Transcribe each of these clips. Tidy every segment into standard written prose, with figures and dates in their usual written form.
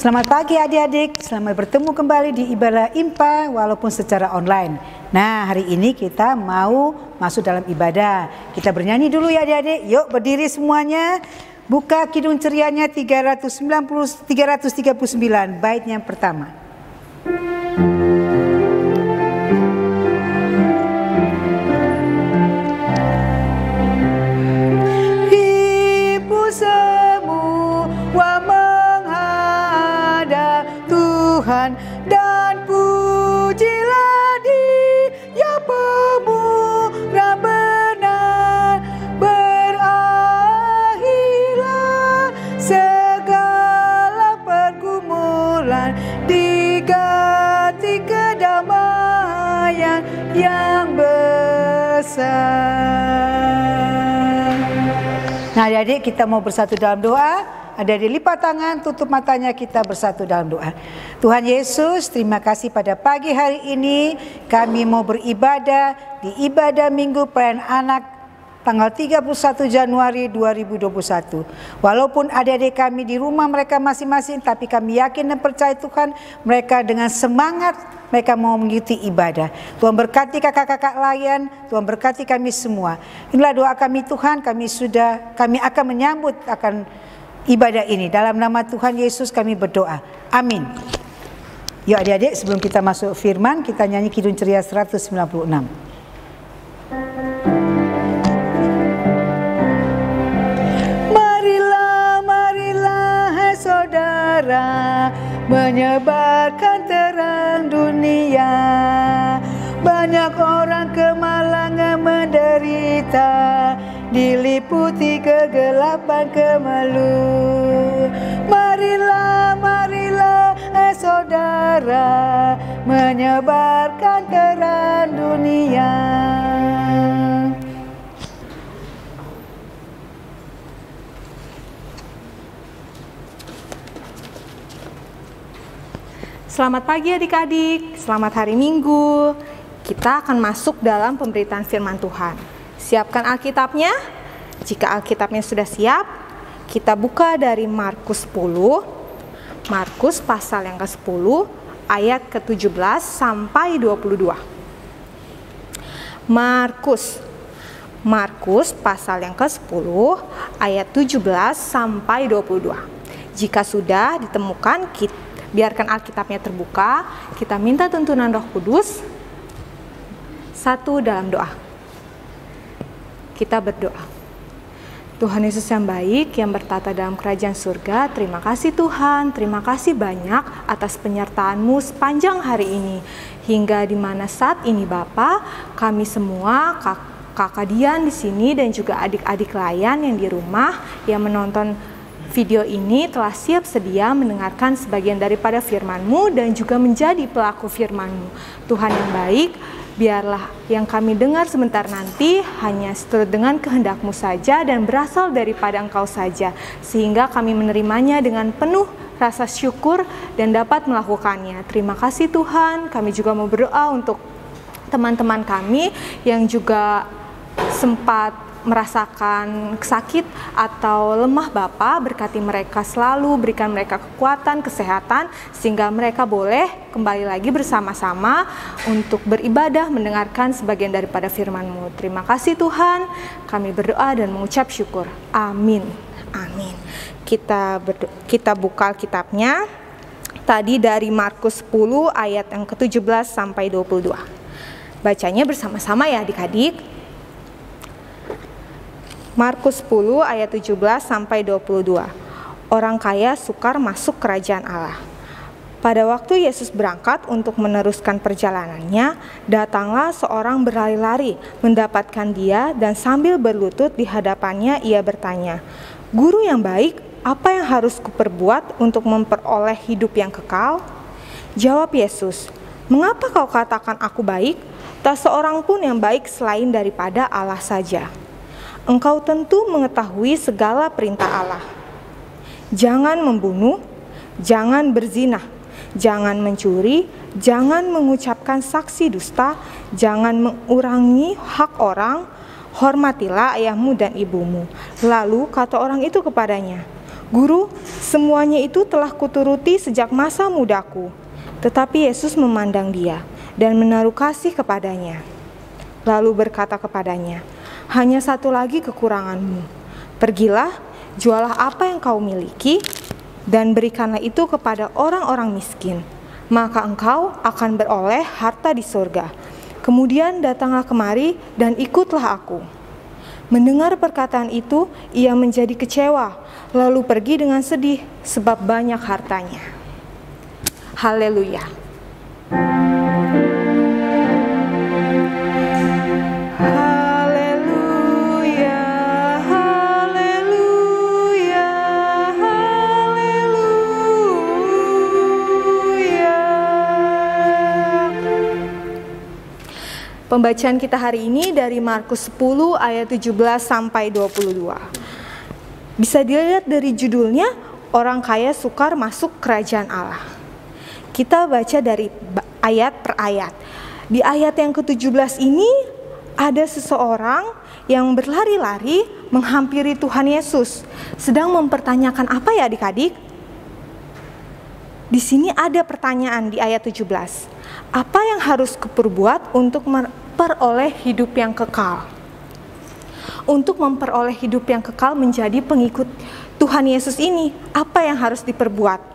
Selamat pagi adik-adik, selamat bertemu kembali di ibadah IMPA walaupun secara online. Nah, hari ini kita mau masuk dalam ibadah. Kita bernyanyi dulu ya adik-adik. Yuk berdiri semuanya. Buka Kidung Cerianya 339 bait yang pertama. Ibu semua menghadap Tuhan dan pujilah Dia pemurah benar, berakhirlah segala pergumulan, diganti kedamaian yang besar. Nah adik-adik, kita mau bersatu dalam doa. Ada di lipat tangan, tutup matanya, kita bersatu dalam doa. Tuhan Yesus, terima kasih pada pagi hari ini kami mau beribadah di ibadah Minggu Perayaan Anak tanggal 31 Januari 2021. Walaupun adik-adik kami di rumah mereka masing-masing, tapi kami yakin dan percaya Tuhan, mereka dengan semangat mereka mau mengikuti ibadah. Tuhan berkati kakak-kakak layan, Tuhan berkati kami semua. Inilah doa kami Tuhan, kami akan menyambut akan ibadah ini. Dalam nama Tuhan Yesus kami berdoa. Amin. Yuk adik-adik, sebelum kita masuk firman, kita nyanyi Kidung Ceria 196. Marilah, marilah hai saudara, menyebarkan terang dunia. Banyak orang kemalangan menderita, diliputi kegelapan kemalu. Marilah, marilah hai saudara, menyebarkan terang dunia. Selamat pagi adik-adik, selamat hari Minggu. Kita akan masuk dalam pemberitaan firman Tuhan. Siapkan Alkitabnya. Jika Alkitabnya sudah siap, kita buka dari Markus 10. Markus pasal yang ke-10 ayat ke-17 sampai 22. Markus pasal yang ke-10 ayat 17 sampai 22. Jika sudah ditemukan, biarkan Alkitabnya terbuka. Kita minta tuntunan Roh Kudus. Satu dalam doa. Kita berdoa. Tuhan Yesus yang baik, yang bertata dalam kerajaan surga, terima kasih Tuhan, terima kasih banyak atas penyertaan-Mu sepanjang hari ini. Hingga di mana saat ini Bapa, kami semua, kakak Dian di sini dan juga adik-adik layan yang di rumah yang menonton video ini telah siap sedia mendengarkan sebagian daripada firman-Mu dan juga menjadi pelaku firman-Mu. Tuhan yang baik, biarlah yang kami dengar sebentar nanti hanya seturut dengan kehendak-Mu saja dan berasal daripada Engkau saja, sehingga kami menerimanya dengan penuh rasa syukur dan dapat melakukannya. Terima kasih Tuhan. Kami juga mau berdoa untuk teman-teman kami yang juga sempat merasakan sakit atau lemah Bapa, berkati mereka selalu, berikan mereka kekuatan, kesehatan, sehingga mereka boleh kembali lagi bersama-sama untuk beribadah, mendengarkan sebagian daripada firman-Mu. Terima kasih Tuhan, kami berdoa dan mengucap syukur. Amin. Amin. Kita buka Alkitabnya. Tadi dari Markus 10 ayat yang ke-17 sampai 22. Bacanya bersama-sama ya adik-adik. Markus 10 ayat 17 sampai 22. Orang kaya sukar masuk kerajaan Allah. Pada waktu Yesus berangkat untuk meneruskan perjalanannya, datanglah seorang berlari-lari mendapatkan Dia dan sambil berlutut di hadapannya ia bertanya, "Guru yang baik, apa yang harus kuperbuat untuk memperoleh hidup yang kekal?" Jawab Yesus, "Mengapa kau katakan aku baik? Tak seorang pun yang baik selain daripada Allah saja. Engkau tentu mengetahui segala perintah Allah. Jangan membunuh, jangan berzinah, jangan mencuri, jangan mengucapkan saksi dusta, jangan mengurangi hak orang, hormatilah ayahmu dan ibumu." Lalu kata orang itu kepadanya, "Guru, semuanya itu telah kuturuti sejak masa mudaku." Tetapi Yesus memandang dia dan menaruh kasih kepadanya. Lalu berkata kepadanya, "Hanya satu lagi kekuranganmu. Pergilah, jualah apa yang kau miliki, dan berikanlah itu kepada orang-orang miskin. Maka engkau akan beroleh harta di surga. Kemudian datanglah kemari dan ikutlah aku." Mendengar perkataan itu, ia menjadi kecewa, lalu pergi dengan sedih sebab banyak hartanya. Haleluya. Haleluya, haleluya, haleluya. Pembacaan kita hari ini dari Markus 10 ayat 17 sampai 22. Bisa dilihat dari judulnya, orang kaya sukar masuk kerajaan Allah. Kita baca dari ayat per ayat. Di ayat yang ke-17 ini ada seseorang yang berlari-lari menghampiri Tuhan Yesus, sedang mempertanyakan apa ya adik-adik? Di sini ada pertanyaan di ayat 17. Apa yang harus kuperbuat untuk memperoleh hidup yang kekal? Untuk memperoleh hidup yang kekal menjadi pengikut Tuhan Yesus ini, apa yang harus diperbuat?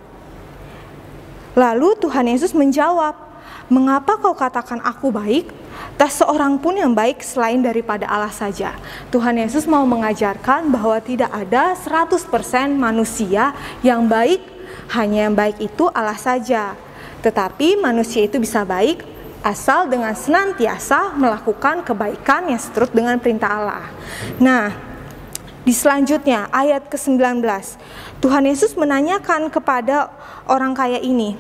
Lalu Tuhan Yesus menjawab, "Mengapa kau katakan aku baik? Tak seorang pun yang baik selain daripada Allah saja." Tuhan Yesus mau mengajarkan bahwa tidak ada 100% manusia yang baik, hanya yang baik itu Allah saja. Tetapi manusia itu bisa baik asal dengan senantiasa melakukan kebaikan yang seturut dengan perintah Allah. Nah, di selanjutnya ayat ke-19, Tuhan Yesus menanyakan kepada orang kaya ini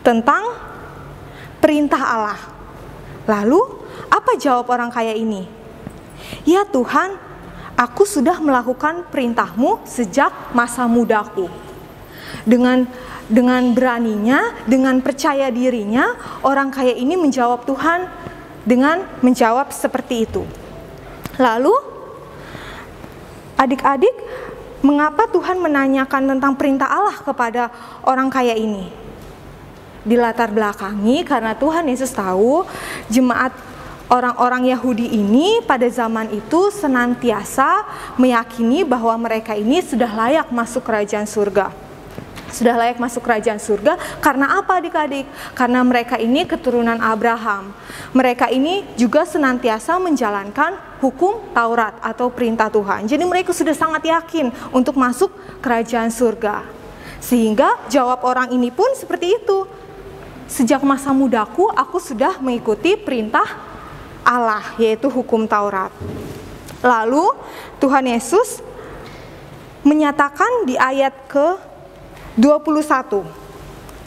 tentang perintah Allah. Lalu, apa jawab orang kaya ini? "Ya Tuhan, aku sudah melakukan perintah-Mu sejak masa mudaku." Dengan beraninya, dengan percaya dirinya, orang kaya ini menjawab Tuhan dengan menjawab seperti itu. Lalu, adik-adik, mengapa Tuhan menanyakan tentang perintah Allah kepada orang kaya ini? Dilatar belakangi karena Tuhan Yesus tahu jemaat orang-orang Yahudi ini pada zaman itu senantiasa meyakini bahwa mereka ini sudah layak masuk kerajaan surga. Sudah layak masuk kerajaan surga karena apa adik-adik? Karena mereka ini keturunan Abraham. Mereka ini juga senantiasa menjalankan hukum Taurat atau perintah Tuhan. Jadi mereka sudah sangat yakin untuk masuk kerajaan surga. Sehingga jawab orang ini pun seperti itu. "Sejak masa mudaku aku sudah mengikuti perintah Allah, yaitu hukum Taurat." Lalu Tuhan Yesus menyatakan di ayat ke-21.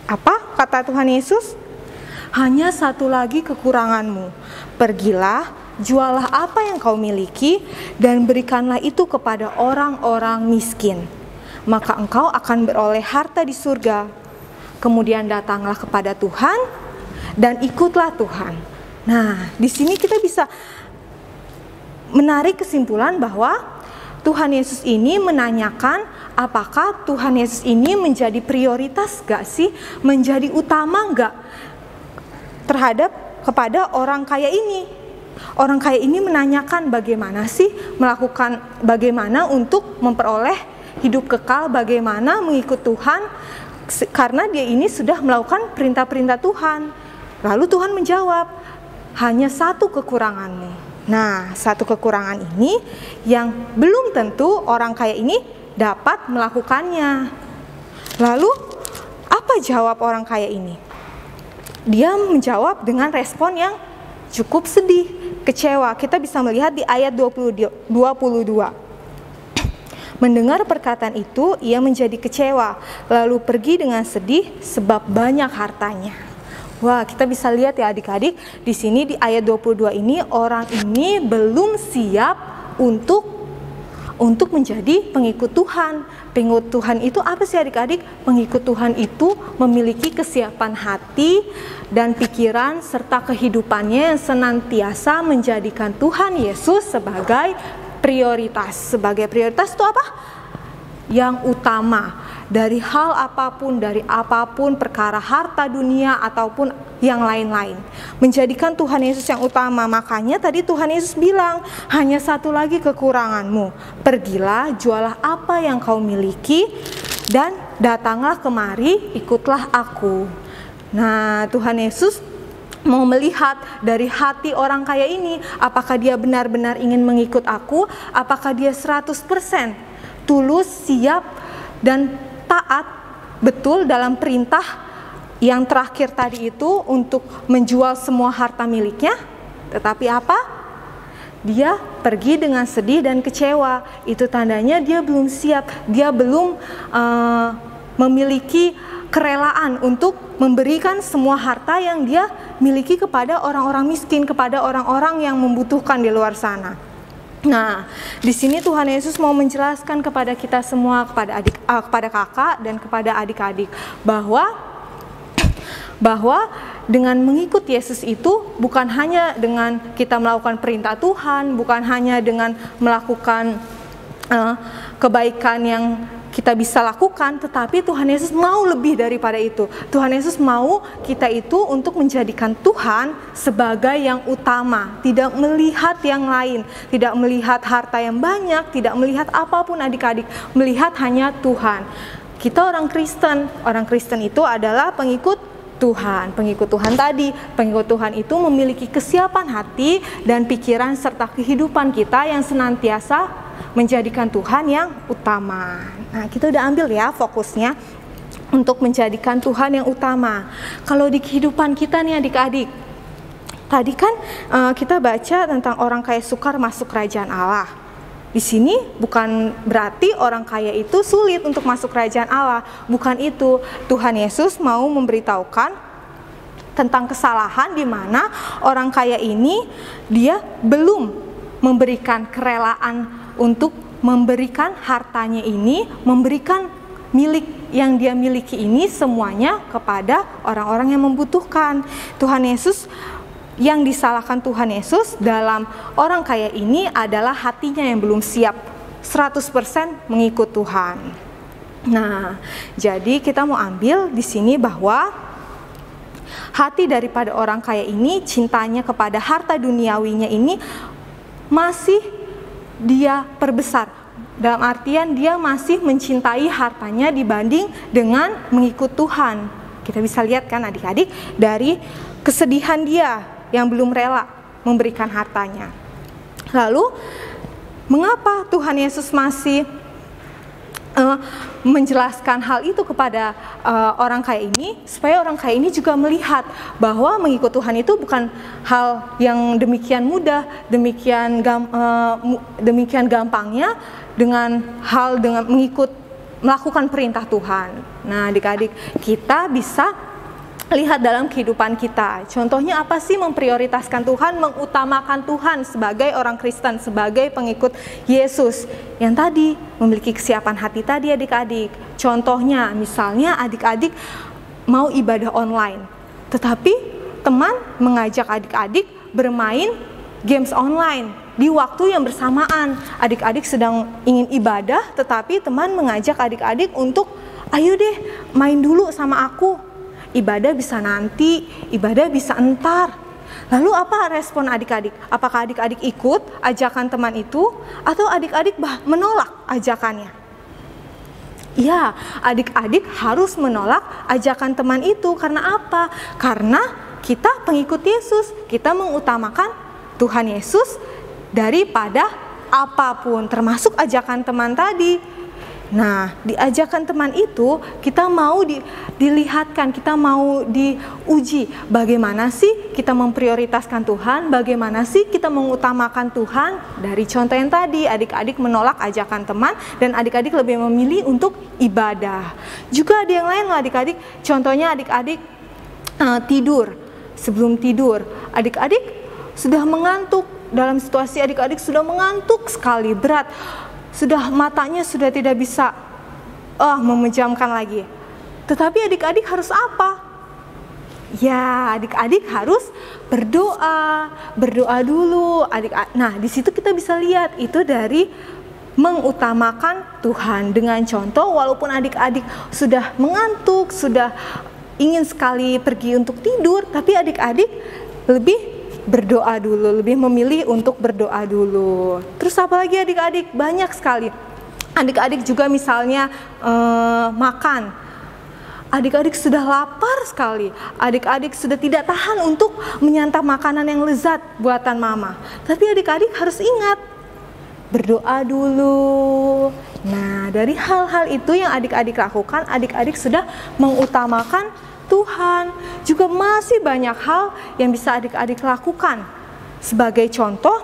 Apa kata Tuhan Yesus? "Hanya satu lagi kekuranganmu. Pergilah, jualah apa yang kau miliki dan berikanlah itu kepada orang-orang miskin. Maka engkau akan beroleh harta di surga. Kemudian datanglah kepada Tuhan dan ikutlah Tuhan." Nah, di sini kita bisa menarik kesimpulan bahwa Tuhan Yesus ini menanyakan apakah Tuhan Yesus ini menjadi prioritas gak sih? Menjadi utama gak terhadap kepada orang kaya ini? Orang kaya ini menanyakan bagaimana sih bagaimana untuk memperoleh hidup kekal, bagaimana mengikut Tuhan, karena dia ini sudah melakukan perintah-perintah Tuhan. Lalu Tuhan menjawab, "Hanya satu kekuranganmu." Nah, satu kekurangan ini yang belum tentu orang kaya ini dapat melakukannya. Lalu, apa jawab orang kaya ini? Dia menjawab dengan respon yang cukup sedih, kecewa. Kita bisa melihat di ayat 22. Mendengar perkataan itu, ia menjadi kecewa, lalu pergi dengan sedih sebab banyak hartanya. Wah, kita bisa lihat ya adik-adik, di sini di ayat 22 ini orang ini belum siap untuk menjadi pengikut Tuhan. Pengikut Tuhan itu apa sih adik-adik? Pengikut Tuhan itu memiliki kesiapan hati dan pikiran serta kehidupannya yang senantiasa menjadikan Tuhan Yesus sebagai prioritas. Sebagai prioritas itu apa? yang utama dari hal apapun, dari apapun perkara harta dunia ataupun yang lain-lain. Menjadikan Tuhan Yesus yang utama. Makanya tadi Tuhan Yesus bilang, hanya satu lagi kekuranganmu. Pergilah, jualah apa yang kau miliki dan datanglah kemari, ikutlah aku. Nah, Tuhan Yesus mau melihat dari hati orang kaya ini, apakah dia benar-benar ingin mengikut aku, apakah dia 100% tulus, siap, dan taat betul dalam perintah yang terakhir tadi itu untuk menjual semua harta miliknya. Tetapi apa? Dia pergi dengan sedih dan kecewa. Itu tandanya dia belum siap, dia belum memiliki kerelaan untuk memberikan semua harta yang dia miliki kepada orang-orang miskin, kepada orang-orang yang membutuhkan di luar sana. Nah, di sini Tuhan Yesus mau menjelaskan kepada kita semua, kepada kakak dan kepada adik-adik, bahwa dengan mengikut Yesus itu bukan hanya dengan kita melakukan perintah Tuhan, bukan hanya dengan melakukan kebaikan yang kita bisa lakukan, tetapi Tuhan Yesus mau lebih daripada itu. Tuhan Yesus mau kita itu untuk menjadikan Tuhan sebagai yang utama, tidak melihat yang lain, tidak melihat harta yang banyak, tidak melihat apapun adik-adik, melihat hanya Tuhan. Kita orang Kristen itu adalah pengikut Tuhan. Pengikut Tuhan tadi, pengikut Tuhan itu memiliki kesiapan hati dan pikiran serta kehidupan kita yang senantiasa menjadikan Tuhan yang utama. Nah, kita udah ambil ya fokusnya untuk menjadikan Tuhan yang utama. Kalau di kehidupan kita nih adik-adik, tadi kan kita baca tentang orang kaya sukar masuk kerajaan Allah. Di sini bukan berarti orang kaya itu sulit untuk masuk kerajaan Allah. Bukan itu. Tuhan Yesus mau memberitahukan tentang kesalahan di mana orang kaya ini dia belum memberikan kerelaan untuk memberikan hartanya ini, memberikan milik yang dia miliki ini semuanya kepada orang-orang yang membutuhkan. Tuhan Yesus, yang disalahkan Tuhan Yesus dalam orang kaya ini adalah hatinya yang belum siap 100% mengikut Tuhan. Nah, jadi kita mau ambil di sini bahwa hati daripada orang kaya ini, cintanya kepada harta duniawinya ini masih dia perbesar. Dalam artian dia masih mencintai hartanya dibanding dengan mengikut Tuhan. Kita bisa lihat kan adik-adik dari kesedihan dia yang belum rela memberikan hartanya. Lalu mengapa Tuhan Yesus masih menjelaskan hal itu kepada orang kaya ini, supaya orang kaya ini juga melihat bahwa mengikut Tuhan itu bukan hal yang demikian mudah, demikian gampangnya dengan melakukan perintah Tuhan. Nah, adik-adik, kita bisa lihat dalam kehidupan kita. Contohnya apa sih memprioritaskan Tuhan, mengutamakan Tuhan sebagai orang Kristen, sebagai pengikut Yesus. Yang tadi, memiliki kesiapan hati tadi adik-adik. Contohnya, misalnya adik-adik mau ibadah online, tetapi teman mengajak adik-adik bermain games online di waktu yang bersamaan. Adik-adik sedang ingin ibadah, tetapi teman mengajak adik-adik untuk, ayo deh main dulu sama aku. Ibadah bisa nanti, ibadah bisa entar. Lalu apa respon adik-adik? Apakah adik-adik ikut ajakan teman itu atau adik-adik menolak ajakannya? Ya, adik-adik harus menolak ajakan teman itu. Karena apa? Karena kita pengikut Yesus, kita mengutamakan Tuhan Yesus daripada apapun, termasuk ajakan teman tadi. Nah, di ajakan teman itu kita mau dilihatkan, kita mau diuji bagaimana sih kita memprioritaskan Tuhan, bagaimana sih kita mengutamakan Tuhan. Dari contoh yang tadi, adik-adik menolak ajakan teman dan adik-adik lebih memilih untuk ibadah. Juga ada yang lain loh adik-adik, contohnya adik-adik tidur. Sebelum tidur, adik-adik sudah mengantuk, dalam situasi adik-adik sudah mengantuk sekali, berat. Sudah matanya sudah tidak bisa memejamkan lagi. Tetapi adik-adik harus apa? Ya, adik-adik harus berdoa dulu. Nah, di situ kita bisa lihat itu dari mengutamakan Tuhan dengan contoh, walaupun adik-adik sudah mengantuk, sudah ingin sekali pergi untuk tidur, tapi adik-adik lebih berdoa dulu, lebih memilih untuk berdoa dulu. Terus apa lagi adik-adik? Banyak sekali. Adik-adik juga misalnya makan. Adik-adik sudah lapar sekali. Adik-adik sudah tidak tahan untuk menyantap makanan yang lezat buatan mama. Tapi adik-adik harus ingat, berdoa dulu. Nah, dari hal-hal itu yang adik-adik lakukan, adik-adik sudah mengutamakan Tuhan. Juga masih banyak hal yang bisa adik-adik lakukan. Sebagai contoh,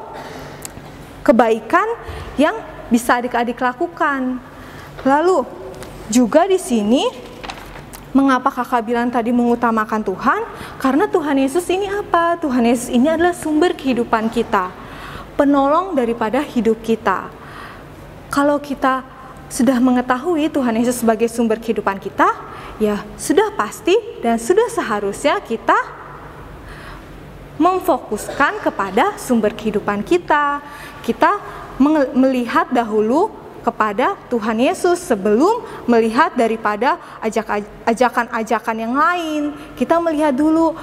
kebaikan yang bisa adik-adik lakukan. Lalu, juga di sini, mengapa kakak bilang tadi mengutamakan Tuhan? Karena Tuhan Yesus ini apa? Tuhan Yesus ini adalah sumber kehidupan kita, penolong daripada hidup kita. Kalau kita sudah mengetahui Tuhan Yesus sebagai sumber kehidupan kita, ya sudah pasti dan sudah seharusnya kita memfokuskan kepada sumber kehidupan kita. Kita melihat dahulu kepada Tuhan Yesus sebelum melihat daripada ajakan-ajakan yang lain. Kita melihat dulu,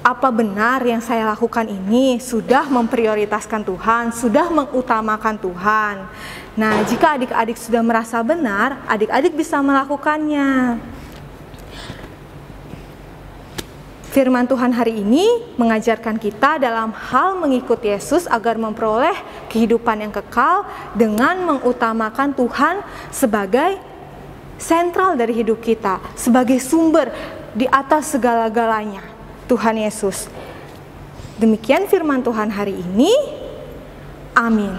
apa benar yang saya lakukan ini sudah memprioritaskan Tuhan, sudah mengutamakan Tuhan. Nah, jika adik-adik sudah merasa benar, adik-adik bisa melakukannya. Firman Tuhan hari ini mengajarkan kita dalam hal mengikuti Yesus agar memperoleh kehidupan yang kekal dengan mengutamakan Tuhan sebagai sentral dari hidup kita, sebagai sumber di atas segala-galanya. Tuhan Yesus. Demikian firman Tuhan hari ini. Amin.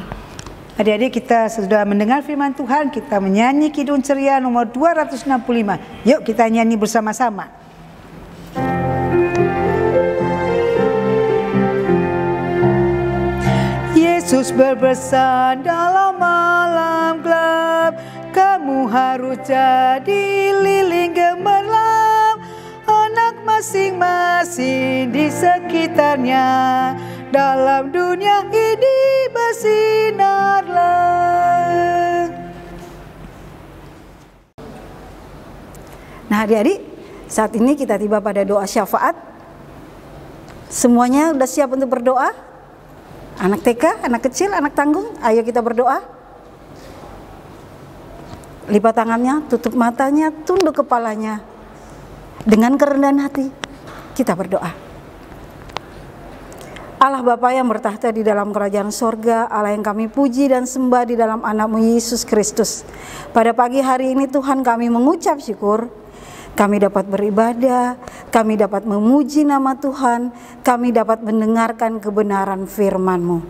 Adik-adik, kita sudah mendengar firman Tuhan, kita menyanyi Kidung Ceria nomor 265. Yuk kita nyanyi bersama-sama. Yesus berpesan dalam malam gelap, kamu harus jadi lilin gemerlap, anak masing-masing di sekitarnya, dalam dunia ini bersinarlah. Nah adik-adik, saat ini kita tiba pada doa syafaat. Semuanya sudah siap untuk berdoa? Anak TK, anak kecil, anak tanggung, ayo kita berdoa. Lipat tangannya, tutup matanya, tunduk kepalanya. Dengan kerendahan hati, kita berdoa. Allah Bapa yang bertahta di dalam kerajaan sorga, Allah yang kami puji dan sembah di dalam anak-Mu Yesus Kristus. Pada pagi hari ini Tuhan, kami mengucap syukur. Kami dapat beribadah, kami dapat memuji nama Tuhan, kami dapat mendengarkan kebenaran firman-Mu.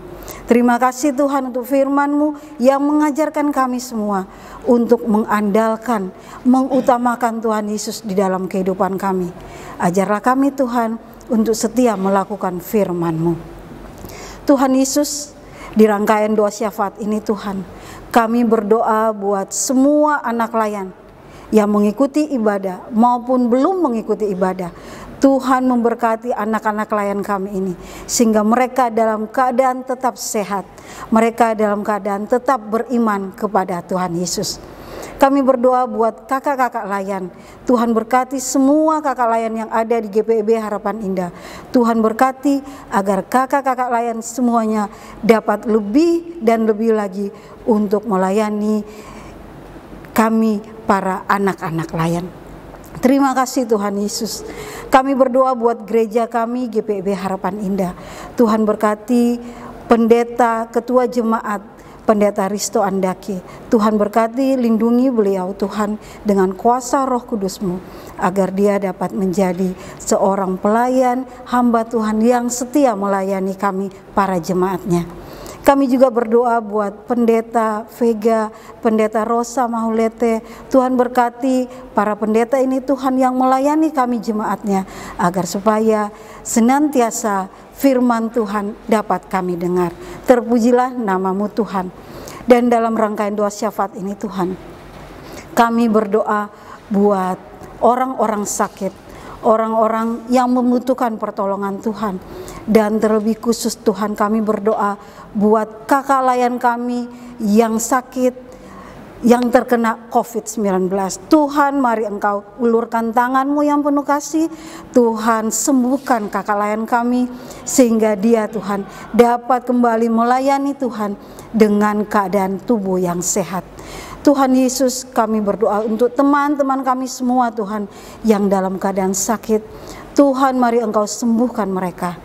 Terima kasih Tuhan untuk firman-Mu yang mengajarkan kami semua untuk mengandalkan, mengutamakan Tuhan Yesus di dalam kehidupan kami. Ajarlah kami Tuhan untuk setia melakukan firman-Mu. Tuhan Yesus, di rangkaian doa syafaat ini Tuhan, kami berdoa buat semua anak layan yang mengikuti ibadah maupun belum mengikuti ibadah. Tuhan memberkati anak-anak layan kami ini, sehingga mereka dalam keadaan tetap sehat, mereka dalam keadaan tetap beriman kepada Tuhan Yesus. Kami berdoa buat kakak-kakak layan. Tuhan berkati semua kakak layan yang ada di GPIB Harapan Indah. Tuhan berkati agar kakak-kakak layan semuanya dapat lebih dan lebih lagi untuk melayani kami para anak-anak layan. Terima kasih Tuhan Yesus. Kami berdoa buat gereja kami GPIB Harapan Indah. Tuhan berkati pendeta, ketua jemaat, Pendeta Risto Andaki. Tuhan berkati, lindungi beliau Tuhan dengan kuasa Roh Kudus-Mu, agar dia dapat menjadi seorang pelayan hamba Tuhan yang setia melayani kami para jemaatnya. Kami juga berdoa buat Pendeta Vega, Pendeta Rosa Mahulete. Tuhan berkati para pendeta ini Tuhan yang melayani kami jemaatnya, agar supaya senantiasa firman Tuhan dapat kami dengar. Terpujilah nama-Mu Tuhan. Dan dalam rangkaian doa syafaat ini Tuhan, kami berdoa buat orang-orang sakit, orang-orang yang membutuhkan pertolongan Tuhan. Dan terlebih khusus Tuhan, kami berdoa buat kakak layan kami yang sakit, yang terkena COVID-19. Tuhan, mari Engkau ulurkan tangan-Mu yang penuh kasih. Tuhan, sembuhkan kakak layan kami, sehingga dia Tuhan dapat kembali melayani Tuhan dengan keadaan tubuh yang sehat. Tuhan Yesus, kami berdoa untuk teman-teman kami semua Tuhan yang dalam keadaan sakit. Tuhan, mari Engkau sembuhkan mereka.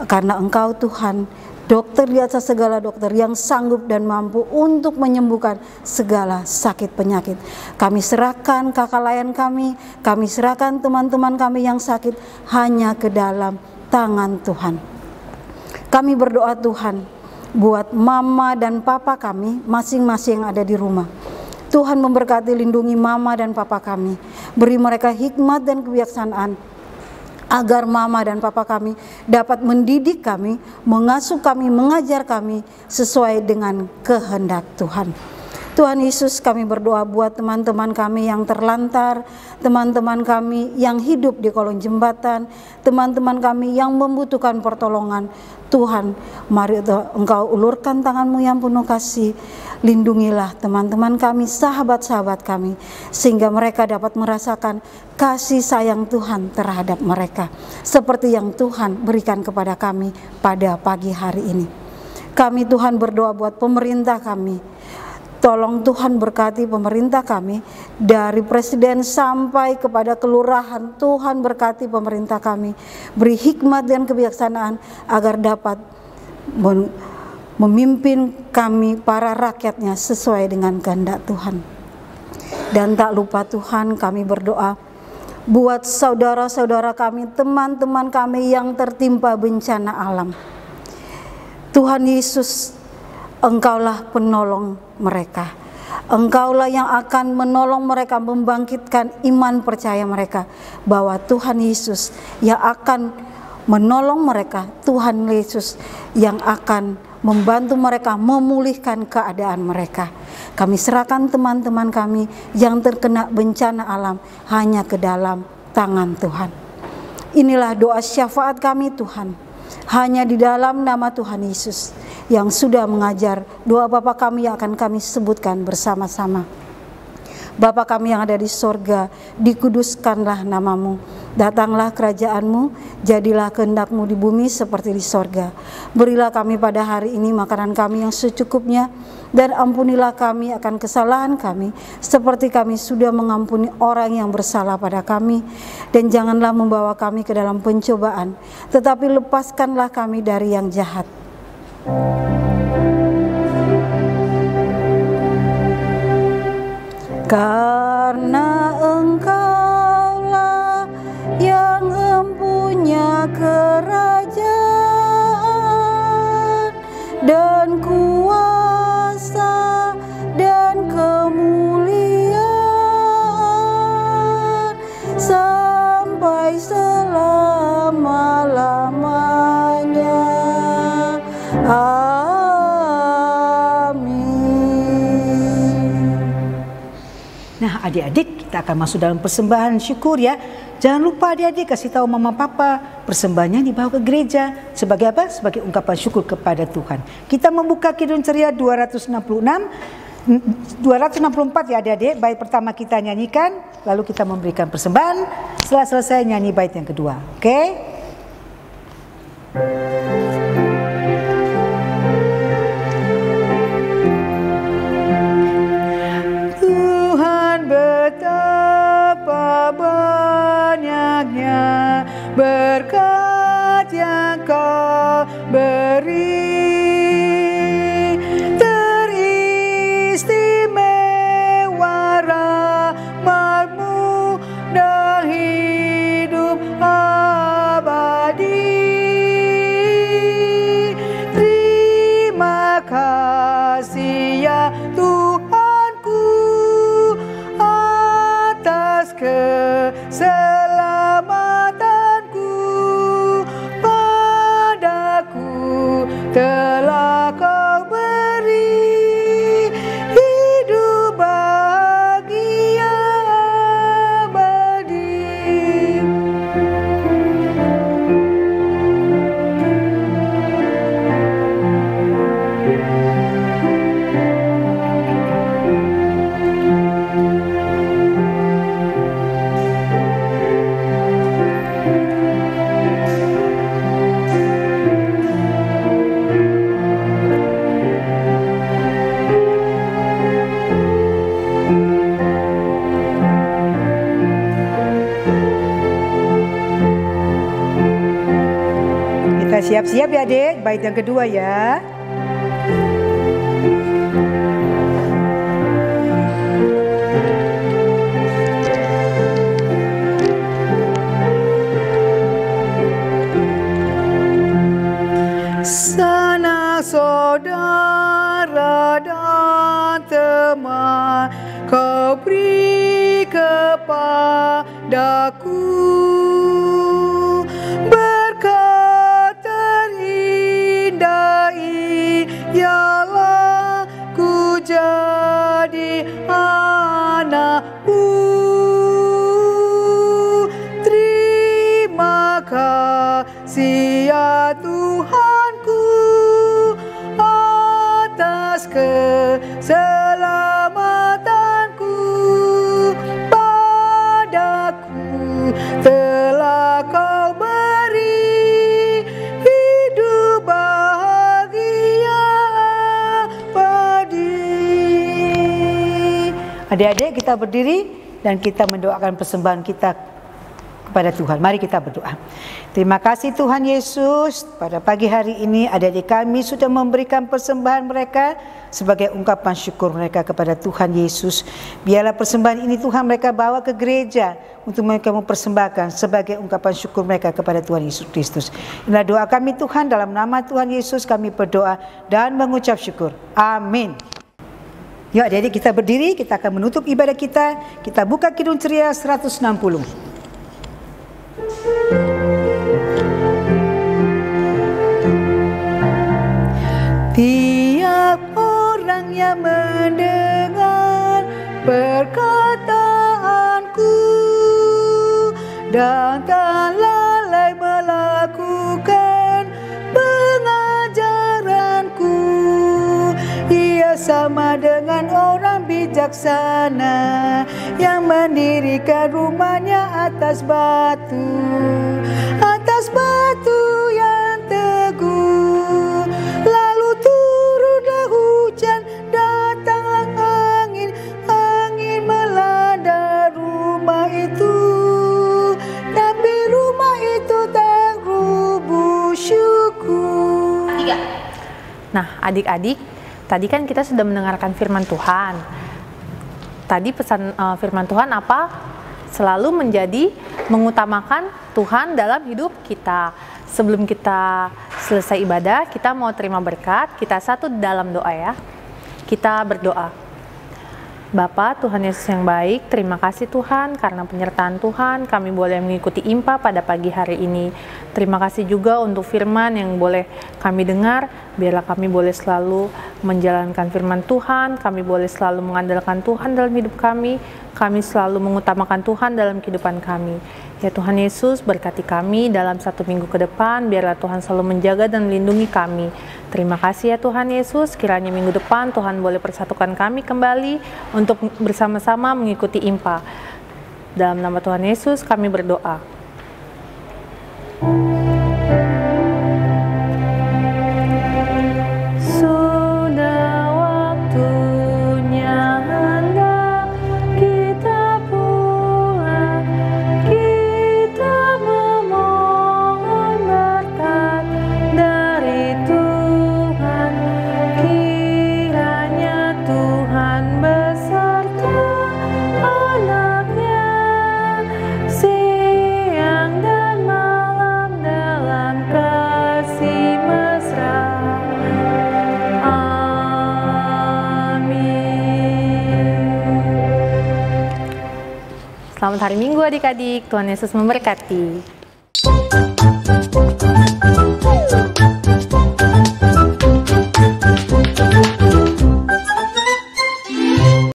Karena Engkau Tuhan, dokter di atas segala dokter yang sanggup dan mampu untuk menyembuhkan segala sakit penyakit. Kami serahkan kakak layan kami serahkan teman-teman kami yang sakit hanya ke dalam tangan Tuhan. Kami berdoa Tuhan, buat mama dan papa kami masing-masing yang ada di rumah. Tuhan memberkati, lindungi mama dan papa kami. Beri mereka hikmat dan kebijaksanaan, agar mama dan papa kami dapat mendidik kami, mengasuh kami, mengajar kami sesuai dengan kehendak Tuhan. Tuhan Yesus, kami berdoa buat teman-teman kami yang terlantar, teman-teman kami yang hidup di kolong jembatan, teman-teman kami yang membutuhkan pertolongan. Tuhan, mari Engkau ulurkan tangan-Mu yang penuh kasih. Lindungilah teman-teman kami, sahabat-sahabat kami, sehingga mereka dapat merasakan kasih sayang Tuhan terhadap mereka, seperti yang Tuhan berikan kepada kami pada pagi hari ini. Kami Tuhan berdoa buat pemerintah kami. Tolong Tuhan berkati pemerintah kami, dari presiden sampai kepada kelurahan. Tuhan berkati pemerintah kami, beri hikmat dan kebijaksanaan agar dapat memimpin kami para rakyatnya sesuai dengan kehendak Tuhan. Dan tak lupa Tuhan, kami berdoa buat saudara-saudara kami, teman-teman kami yang tertimpa bencana alam. Tuhan Yesus, Engkaulah penolong mereka. Engkaulah yang akan menolong mereka, membangkitkan iman percaya mereka bahwa Tuhan Yesus yang akan menolong mereka, Tuhan Yesus yang akan membantu mereka memulihkan keadaan mereka. Kami serahkan teman-teman kami yang terkena bencana alam hanya ke dalam tangan Tuhan. Inilah doa syafaat kami Tuhan, hanya di dalam nama Tuhan Yesus yang sudah mengajar doa Bapa kami yang akan kami sebutkan bersama-sama. Bapa kami yang ada di sorga, dikuduskanlah namamu, datanglah kerajaan-Mu, jadilah kehendak-Mu di bumi seperti di sorga. Berilah kami pada hari ini makanan kami yang secukupnya, dan ampunilah kami akan kesalahan kami, seperti kami sudah mengampuni orang yang bersalah pada kami. Dan janganlah membawa kami ke dalam pencobaan, tetapi lepaskanlah kami dari yang jahat. Karena Engkaulah yang empunya kerajaan dan kuasa dan kemuliaan sampai selama-lamanya. Nah, adik-adik, kita akan masuk dalam persembahan syukur ya. Jangan lupa adik-adik kasih tahu mama papa persembahannya dibawa ke gereja. Sebagai apa? Sebagai ungkapan syukur kepada Tuhan. Kita membuka Kidung Ceria 264 ya adik-adik. Bait pertama kita nyanyikan, lalu kita memberikan persembahan. Setelah selesai nyanyi bait yang kedua. Oke? Betapa banyaknya berkat yang Kau beri, teristimewa rahmat-Mu dan hidup abadi. Terima kasih ya Tuhanku atas keselamatanku, padaku telah Kau beri hidup bahagia abadi. Kita siap-siap ya adik, bait yang kedua ya. Sanak saudara dan teman, kau beri kepadaku berkat terindah ialah ku jadi anakmu. Terima kasih ya Tuhan atas keselamatanku, padaku telah kau beri hidup bahagia abadi. Adik-adik, kita berdiri dan kita mendoakan persembahan kita kepada Tuhan. Mari kita berdoa. Terima kasih Tuhan Yesus, pada pagi hari ini adik-adik kami sudah memberikan persembahan mereka sebagai ungkapan syukur mereka kepada Tuhan Yesus. Biarlah persembahan ini Tuhan mereka bawa ke gereja untuk mereka mempersembahkan sebagai ungkapan syukur mereka kepada Tuhan Yesus Kristus. Inilah doa kami Tuhan, dalam nama Tuhan Yesus kami berdoa dan mengucap syukur. Amin. Yuk adik-adik kita berdiri, kita akan menutup ibadah kita. Kita buka Kidung Ceria 160. Tiap orang yang mendengar perkataanku dan tak lalai melakukan pengajaranku, ia sama dengan orang bijaksana yang mendirikan rumahnya atas batu yang teguh. Lalu turunlah hujan, datanglah angin melanda rumah itu, tapi rumah itu tak rubuh. Syukur. Nah, adik-adik, tadi kan kita sudah mendengarkan firman Tuhan. Tadi pesan firman Tuhan apa? Selalu menjadi mengutamakan Tuhan dalam hidup kita. Sebelum kita selesai ibadah, kita mau terima berkat, kita satu dalam doa ya. Kita berdoa. Bapa, Tuhan Yesus yang baik, terima kasih Tuhan karena penyertaan Tuhan kami boleh mengikuti IMPA pada pagi hari ini. Terima kasih juga untuk firman yang boleh kami dengar, biarlah kami boleh selalu menjalankan firman Tuhan, kami boleh selalu mengandalkan Tuhan dalam hidup kami selalu mengutamakan Tuhan dalam kehidupan kami. Ya Tuhan Yesus, berkati kami dalam 1 minggu ke depan, biarlah Tuhan selalu menjaga dan melindungi kami. Terima kasih ya Tuhan Yesus, kiranya minggu depan Tuhan boleh persatukan kami kembali untuk bersama-sama mengikuti IMPA. Dalam nama Tuhan Yesus kami berdoa. Selamat hari Minggu adik-adik, Tuhan Yesus memberkati.